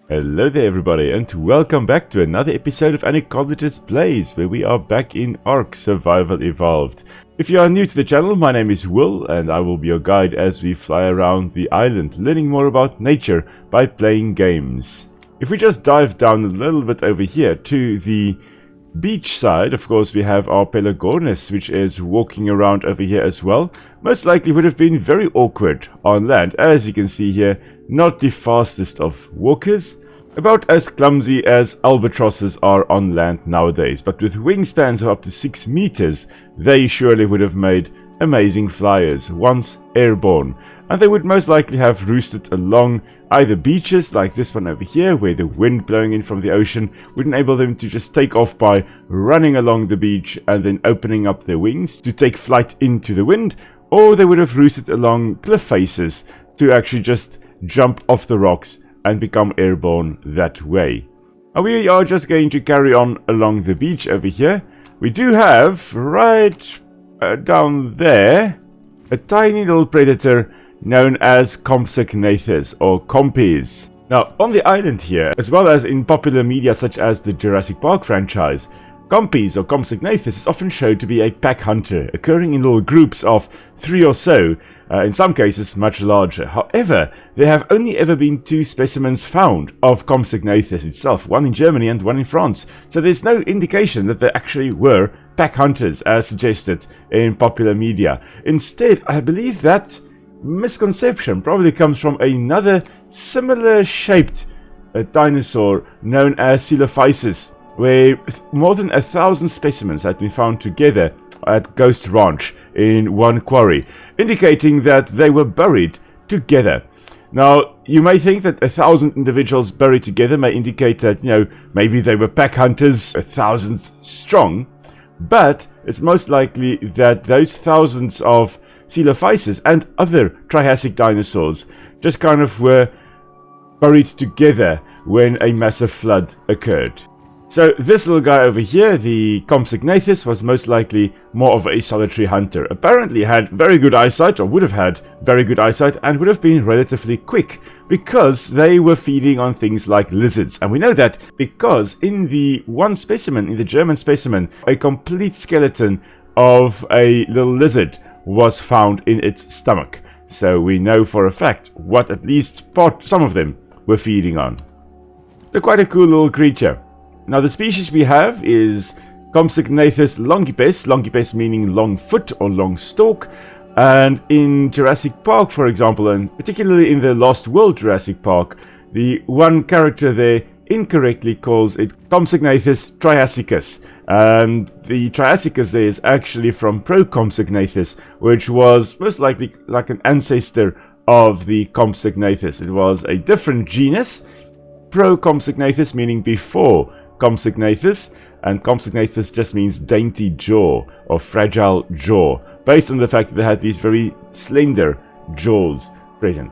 Hello there everybody, and welcome back to another episode of An Ecologist Plays, where we are back in Ark Survival Evolved. If you are new to the channel, my name is Will, and I will be your guide as we fly around the island, learning more about nature by playing games. If we just dive down a little bit over here to the beach side, of course we have our Pelagornis, which is walking around over here as well. Most likely would have been very awkward on land, as you can see here. Not the fastest of walkers, about as clumsy as albatrosses are on land nowadays, but with wingspans of up to 6 meters, they surely would have made amazing flyers once airborne, and they would most likely have roosted along either beaches like this one over here, where the wind blowing in from the ocean would enable them to just take off by running along the beach and then opening up their wings to take flight into the wind, or they would have roosted along cliff faces to actually just jump off the rocks and become airborne that way. And we are just going to carry on along the beach over here. We do have right down there a tiny little predator known as Compsognathus or Compies. Now on the island here, as well as in popular media such as the Jurassic Park franchise, Compies or Compsognathus is often shown to be a pack hunter, occurring in little groups of 3 or so, in some cases much larger. However, there have only ever been 2 specimens found of Compsognathus itself, one in Germany and one in France, so there's no indication that they actually were pack hunters as suggested in popular media. Instead, I believe that misconception probably comes from another similar shaped dinosaur known as Coelophysis, where more than 1,000 specimens had been found together at Ghost Ranch in one quarry, indicating that they were buried together. Now, you may think that 1,000 individuals buried together may indicate that, maybe they were pack hunters, 1,000 strong, but it's most likely that those thousands of Coelophysis and other Triassic dinosaurs just kind of were buried together when a massive flood occurred. So this little guy over here, the Compsognathus, was most likely more of a solitary hunter. Apparently had very good eyesight, or would have had very good eyesight, and would have been relatively quick, because they were feeding on things like lizards. And we know that because in the one specimen, in the German specimen, a complete skeleton of a little lizard was found in its stomach. So we know for a fact what at least some of them were feeding on. So quite a cool little creature. Now the species we have is Compsognathus longipes, longipes meaning long foot or long stalk, and in Jurassic Park, for example, and particularly in the Lost World Jurassic Park, the one character there incorrectly calls it Compsognathus triassicus, and the triassicus there is actually from Procompsognathus, which was most likely like an ancestor of the Compsognathus. It was a different genus, Procompsognathus meaning before Compsognathus, and Compsognathus just means dainty jaw or fragile jaw, based on the fact that they had these very slender jaws present.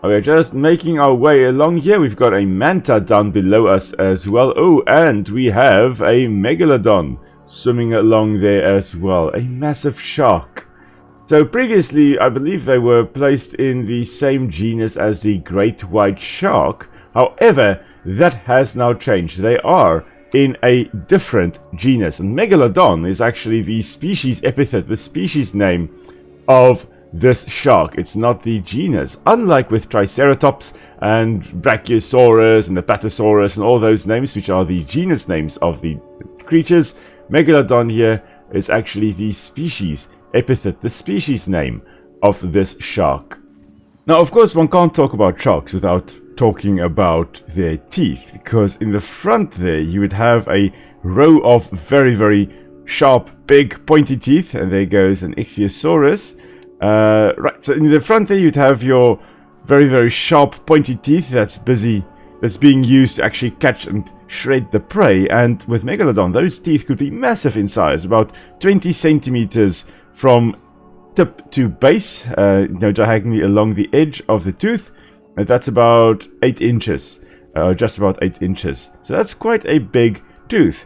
Okay, just making our way along here. We've got a manta down below us as well. Oh, and we have a Megalodon swimming along there as well. A massive shark. So previously, I believe they were placed in the same genus as the great white shark. However, that has now changed. They are in a different genus. And Megalodon is actually the species epithet, the species name of this shark. It's not the genus. Unlike with Triceratops and Brachiosaurus and the Apatosaurus and all those names, which are the genus names of the creatures, Megalodon here is actually the species epithet, the species name of this shark. Now, of course, one can't talk about sharks without talking about their teeth, because in the front there you would have a row of very, very sharp, big, pointy teeth, and there goes an Ichthyosaurus. Right, so in the front there you'd have your very, very sharp, pointy teeth that's being used to actually catch and shred the prey. And with Megalodon, those teeth could be massive in size, about 20 centimeters from tip to base, diagonally along the edge of the tooth. And that's about 8 inches, just about 8 inches. So that's quite a big tooth.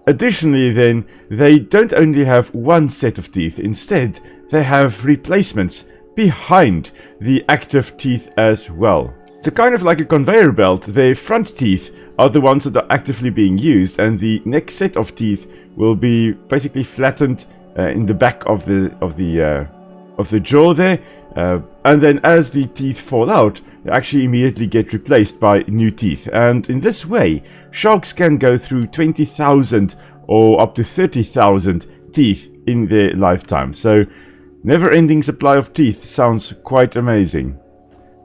Additionally then, they don't only have one set of teeth, instead they have replacements behind the active teeth as well. So kind of like a conveyor belt, their front teeth are the ones that are actively being used, and the next set of teeth will be basically flattened in the back of the jaw there, and then as the teeth fall out, they actually immediately get replaced by new teeth. And in this way, sharks can go through 20,000 or up to 30,000 teeth in their lifetime. So never-ending supply of teeth sounds quite amazing.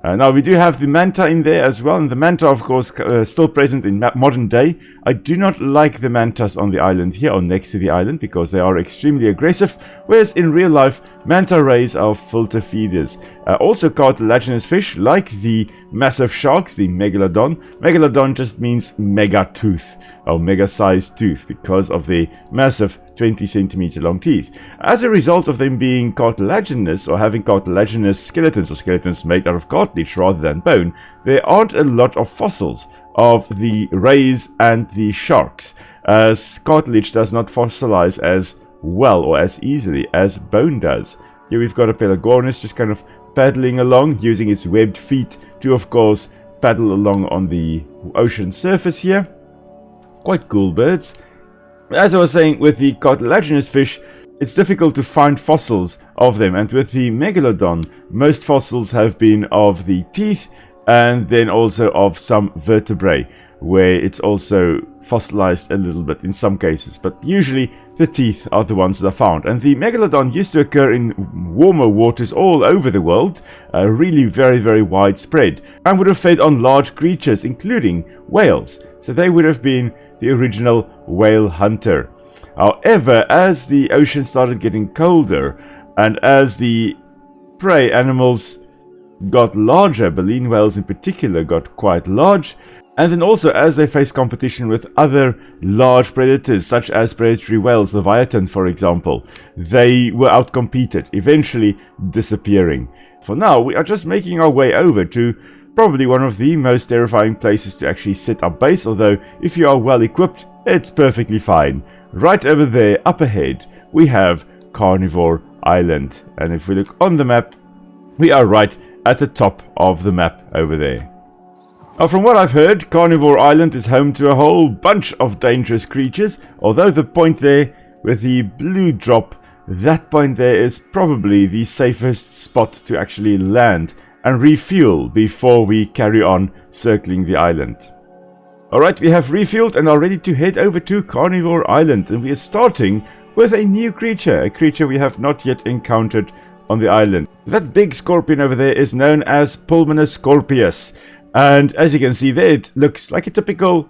Now we do have the manta in there as well, and the manta of course still present in modern day. I do not like the mantas on the island here or next to the island because they are extremely aggressive, whereas in real life manta rays are filter feeders. Also cartilaginous fish like the massive sharks, the Megalodon. Megalodon just means mega tooth or mega sized tooth because of the massive 20 centimeter long teeth. As a result of them being cartilaginous or having cartilaginous skeletons or skeletons made out of cartilage rather than bone, there aren't a lot of fossils of the rays and the sharks, as cartilage does not fossilize as well or as easily as bone does. Here we've got a Pelagornis just kind of paddling along, using its webbed feet to of course paddle along on the ocean surface here. Quite cool birds. As I was saying, with the cartilaginous fish, it's difficult to find fossils of them, and with the Megalodon, most fossils have been of the teeth and then also of some vertebrae, where it's also fossilized a little bit in some cases, but usually the teeth are the ones that are found. And the Megalodon used to occur in warmer waters all over the world, really very widespread, and would have fed on large creatures including whales, so they would have been the original whale hunter. However, as the ocean started getting colder and as the prey animals got larger, baleen whales in particular got quite large, and then also as they faced competition with other large predators such as predatory whales, Leviathan for example, they were outcompeted, eventually disappearing. For now, we are just making our way over to probably one of the most terrifying places to actually set up base, although if you are well equipped, it's perfectly fine. Right over there, up ahead, we have Carnivore Island, and if we look on the map, we are right at the top of the map over there. Now, from what I've heard, Carnivore Island is home to a whole bunch of dangerous creatures, although the point there with the blue drop, that point there is probably the safest spot to actually land and refuel before we carry on circling the island. Alright, we have refueled and are ready to head over to Carnivore Island, and we are starting with a new creature, a creature we have not yet encountered on the island. That big scorpion over there is known as Pulmonoscorpius, and as you can see there, it looks like a typical,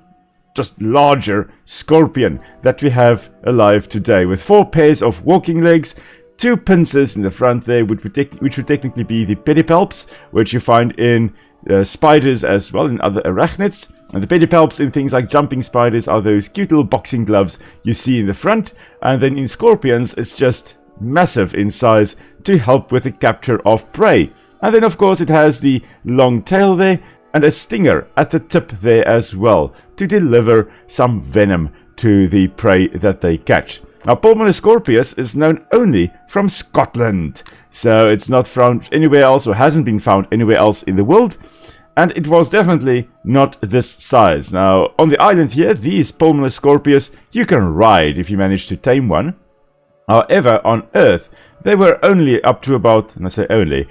just larger scorpion that we have alive today, with 4 pairs of walking legs, 2 pincers in the front there, which would technically be the pedipalps, which you find in spiders as well, in other arachnids. And the pedipalps in things like jumping spiders are those cute little boxing gloves you see in the front. And then in scorpions, it's just massive in size to help with the capture of prey. And then of course it has the long tail there and a stinger at the tip there as well to deliver some venom to the prey that they catch. Now, Pulmonoscorpius is known only from Scotland, so it's not found anywhere else or hasn't been found anywhere else in the world, and it was definitely not this size. Now, on the island here, these Pulmonoscorpius you can ride if you manage to tame one. However, on Earth, they were only up to about, and I say only,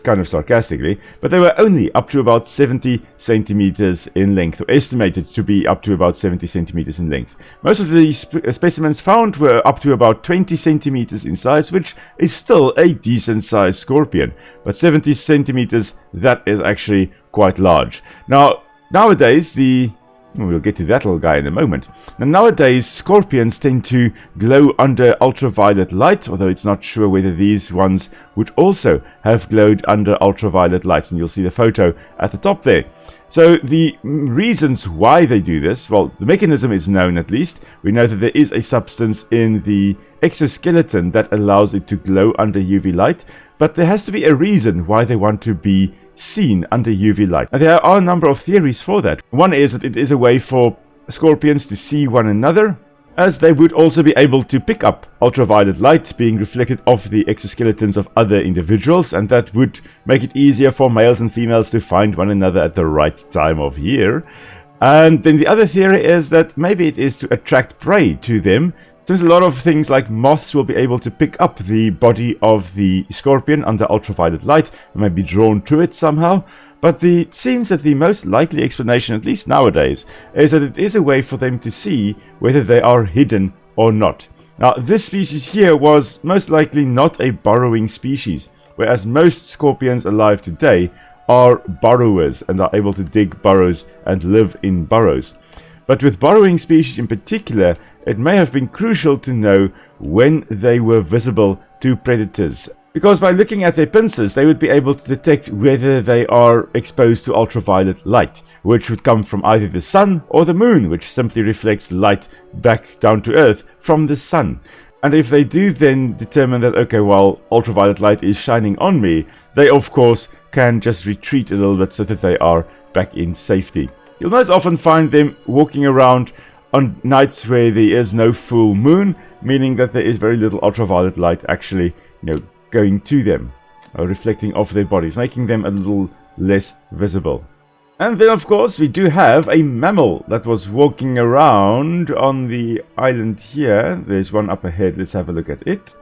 kind of sarcastically, but they were only up to about 70 centimeters in length, or estimated to be up to about 70 centimeters in length. Most of the specimens found were up to about 20 centimeters in size, which is still a decent sized scorpion. But 70 centimeters, that is actually quite large. Now, nowadays, we'll get to that little guy in a moment. Now, nowadays, scorpions tend to glow under ultraviolet light, although it's not sure whether these ones would also have glowed under ultraviolet lights, and you'll see the photo at the top there. So the reasons why they do this, well, the mechanism is known at least. We know that there is a substance in the exoskeleton that allows it to glow under UV light, but there has to be a reason why they want to be seen under UV light. And there are a number of theories for that. One is that it is a way for scorpions to see one another, as they would also be able to pick up ultraviolet light being reflected off the exoskeletons of other individuals, and that would make it easier for males and females to find one another at the right time of year. And then the other theory is that maybe it is to attract prey to them, since a lot of things like moths will be able to pick up the body of the scorpion under ultraviolet light and may be drawn to it somehow. But it seems that the most likely explanation, at least nowadays, is that it is a way for them to see whether they are hidden or not. Now, this species here was most likely not a burrowing species, whereas most scorpions alive today are burrowers and are able to dig burrows and live in burrows. But with burrowing species in particular, it may have been crucial to know when they were visible to predators, because by looking at their pincers they would be able to detect whether they are exposed to ultraviolet light, which would come from either the sun or the moon, which simply reflects light back down to earth from the sun. And if they do then determine that, okay, well, ultraviolet light is shining on me, they of course can just retreat a little bit so that they are back in safety. You'll most often find them walking around on nights where there is no full moon, meaning that there is very little ultraviolet light actually, going to them or reflecting off their bodies, making them a little less visible. And then of course we do have a mammal that was walking around on the island here. There's one up ahead, let's have a look at it.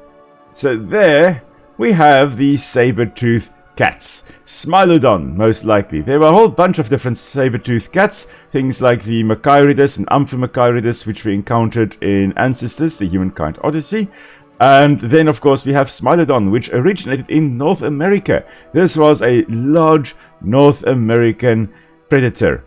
So there we have the saber-tooth cats. Smilodon, most likely. There were a whole bunch of different saber-tooth cats, things like the Machairidus and Amphimachairidus, which we encountered in Ancestors, the Humankind Odyssey. And then, of course, we have Smilodon, which originated in North America. This was a large North American predator.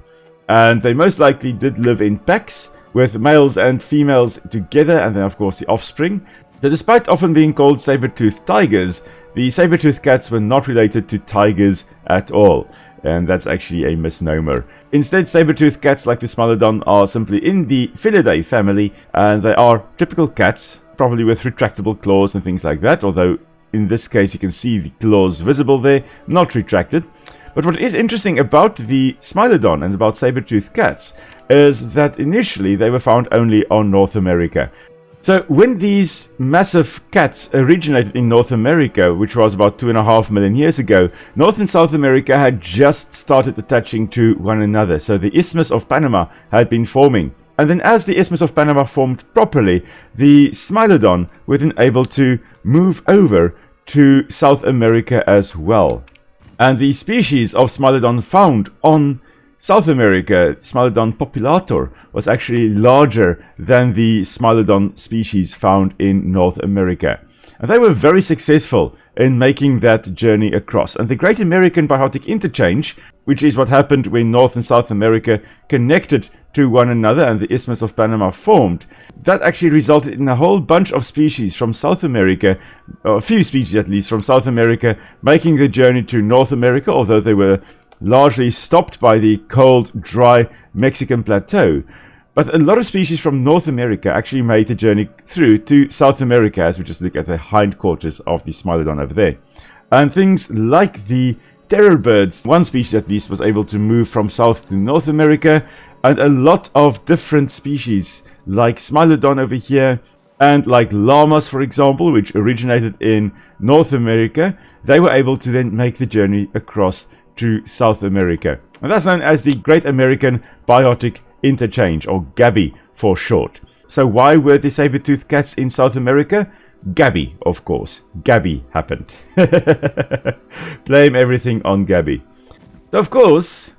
And they most likely did live in packs, with males and females together, and then, of course, the offspring. So despite often being called saber-toothed tigers, the saber-toothed cats were not related to tigers at all. And that's actually a misnomer. Instead, saber-toothed cats like the Smilodon are simply in the Felidae family, and they are typical cats, probably with retractable claws and things like that, although in this case you can see the claws visible there, not retracted. But what is interesting about the Smilodon and about saber-toothed cats is that initially they were found only on North America. So when these massive cats originated in North America, which was about 2.5 million years ago, North and South America had just started attaching to one another. So the Isthmus of Panama had been forming. And then as the Isthmus of Panama formed properly, the Smilodon were then able to move over to South America as well. And the species of Smilodon found on South America, Smilodon populator, was actually larger than the Smilodon species found in North America. And they were very successful in making that journey across. And the Great American Biotic Interchange, which is what happened when North and South America connected to one another and the Isthmus of Panama formed, that actually resulted in a whole bunch of species from South America, or a few species at least from South America, making the journey to North America, although they were largely stopped by the cold, dry Mexican plateau. But a lot of species from North America actually made the journey through to South America, as we just look at the hindquarters of the Smilodon over there. And things like the terror birds, one species at least was able to move from South to North America, and a lot of different species like Smilodon over here, and like llamas, for example, which originated in North America, they were able to then make the journey across to South America. And that's known as the Great American Biotic Interchange, or GABI for short. So why were the saber-toothed cats in South America? GABI, of course. GABI happened. Blame everything on GABI. So of course,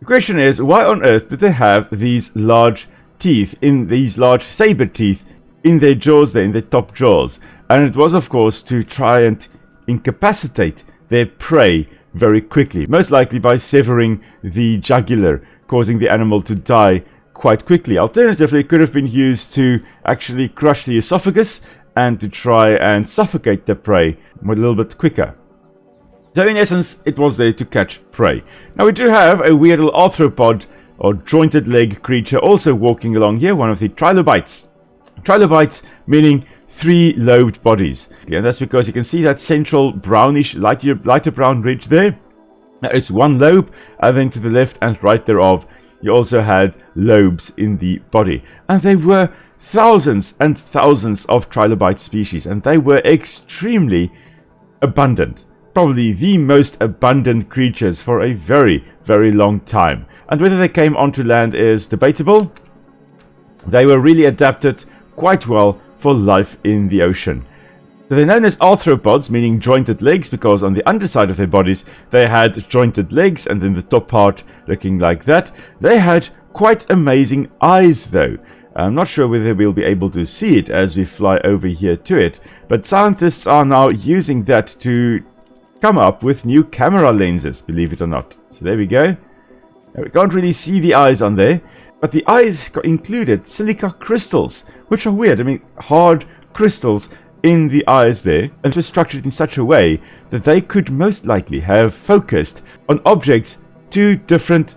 the question is, why on earth did they have these large teeth, in these large saber teeth in their jaws there, in their top jaws? And it was of course to try and incapacitate their prey very quickly, most likely by severing the jugular, causing the animal to die quite quickly. Alternatively, it could have been used to actually crush the esophagus and to try and suffocate the prey a little bit quicker. So in essence, it was there to catch prey. Now we do have a weird little arthropod or jointed leg creature also walking along here, one of the trilobites. Trilobites meaning three-lobed bodies. And that's because you can see that central brownish, lighter brown ridge there. Now it's one lobe, and then to the left and right thereof you also had lobes in the body. And they were thousands and thousands of trilobite species, and they were extremely abundant. Probably the most abundant creatures for a very, very long time. And whether they came onto land is debatable. They were really adapted quite well for life in the ocean. So they're known as arthropods, meaning jointed legs, because on the underside of their bodies they had jointed legs, and then the top part looking like that. They had quite amazing eyes though. I'm not sure whether we'll be able to see it as we fly over here to it, but scientists are now using that to come up with new camera lenses, believe it or not. So there we go. Now, we can't really see the eyes on there, but the eyes included silica crystals, which are weird. I mean, hard crystals in the eyes there, and it was structured in such a way that they could most likely have focused on objects to different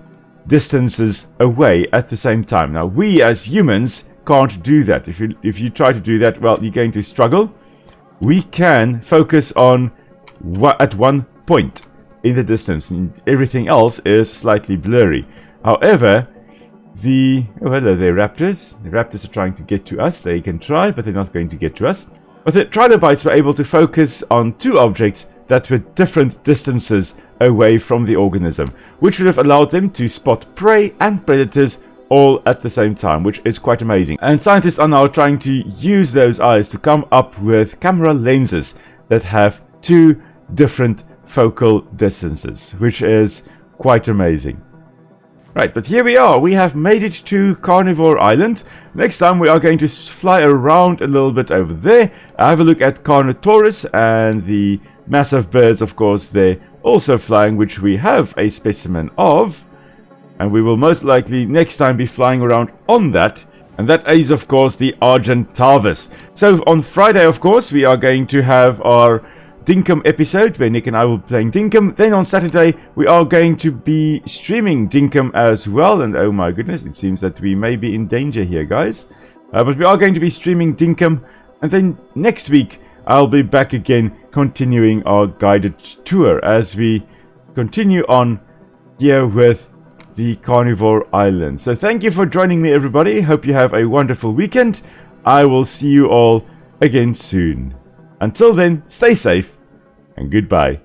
distances away at the same time. Now, we as humans can't do that. If you try to do that, well, you're going to struggle. We can focus on at one point in the distance, and everything else is slightly blurry. However, oh hello there, raptors. The raptors are trying to get to us. They can try, but they're not going to get to us. But the trilobites were able to focus on two objects that were different distances away from the organism, which would have allowed them to spot prey and predators all at the same time, which is quite amazing. And scientists are now trying to use those eyes to come up with camera lenses that have two different focal distances, which is quite amazing. Right, but here we are. We have made it to Carnivore Island. Next time we are going to fly around a little bit over there. Have a look at Carnotaurus and the massive birds, of course, they're also flying, which we have a specimen of. And we will most likely next time be flying around on that. And that is, of course, the Argentavis. So on Friday, of course, we are going to have our Dinkum episode where Nick and I will be playing Dinkum. Then on Saturday we are going to be streaming Dinkum as well, and oh my goodness, it seems that we may be in danger here, guys, but we are going to be streaming Dinkum, and then next week I'll be back again continuing our guided tour as we continue on here with the Carnivore Island. So thank you for joining me, everybody. Hope you have a wonderful weekend. I will see you all again soon. Until then, stay safe and goodbye.